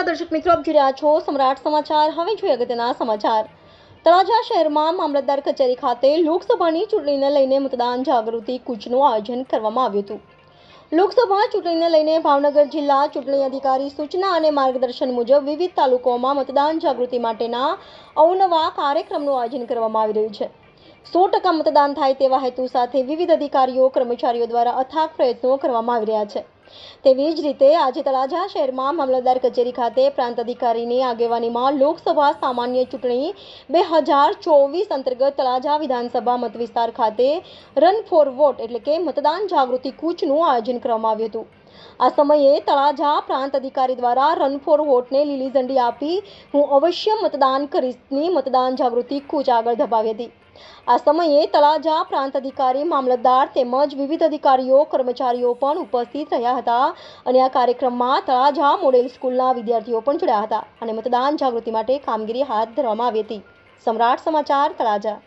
નમસ્કાર દર્શક મિત્રો, આપ જોઈ રહ્યા છો સમ્રાટ સમાચાર। હવે જોઈએ અગત્યના સમાચાર। તળાજા શહેરમાં મામલતદાર કચેરી ખાતે લોકસભાની ચૂંટણીને લઈને મતદાન જાગૃતિ કૂચનું આયોજન કરવામાં આવ્યું હતું। લોકસભા ચૂંટણીને લઈને ભાવનગર જિલ્લા ચૂંટણી અધિકારી સૂચના અને માર્ગદર્શન મુજબ વિવિધ તાલુકાઓમાં મતદાન જાગૃતિ માટેના અવનવા કાર્યક્રમનું આયોજન કરવામાં આવી રહ્યું છે। 100% મતદાન થાય તેવા હેતુ સાથે વિવિધ અધિકારીઓ કર્મચારીઓ દ્વારા અથાગ પ્રયત્નો કરવામાં આવી રહ્યા છે। તેવી જ રીતે આજે તળાજા શહેરમાં મામલતદાર કચેરી ખાતે પ્રાંત અધિકારીની આગેવાનીમાં લોકસભા સામાન્ય ચૂંટણી 2024 અંતર્ગત તળાજા વિધાનસભા મત વિસ્તાર ખાતે રન ફોર વોટ એટલે કે મતદાન જાગૃતિ કૂચનું આયોજન કરવામાં આવ્યું હતું। આ સમયે તળાજા પ્રાંત અધિકારી દ્વારા રન ફોર વોટને લીલી ઝંડી આપી હું અવશ્ય મતદાન કરીશની મતદાન જાગૃતિ કૂચ આગળ ધપાવી હતી। આ સમયે તળાજા પ્રાંત અધિકારી મામલતદાર તેમજ વિવિધ અધિકારીઓ કર્મચારીઓ પણ ઉપસ્થિત રહ્યા હતા અને આ કાર્યક્રમમાં તળાજા મોડેલ સ્કૂલના વિદ્યાર્થીઓ પણ જોડાયા હતા અને મતદાન જાગૃતિ માટે કામગીરી હાથ ધરવામાં આવી હતી। સમ્રાટ સમાચાર તળાજા।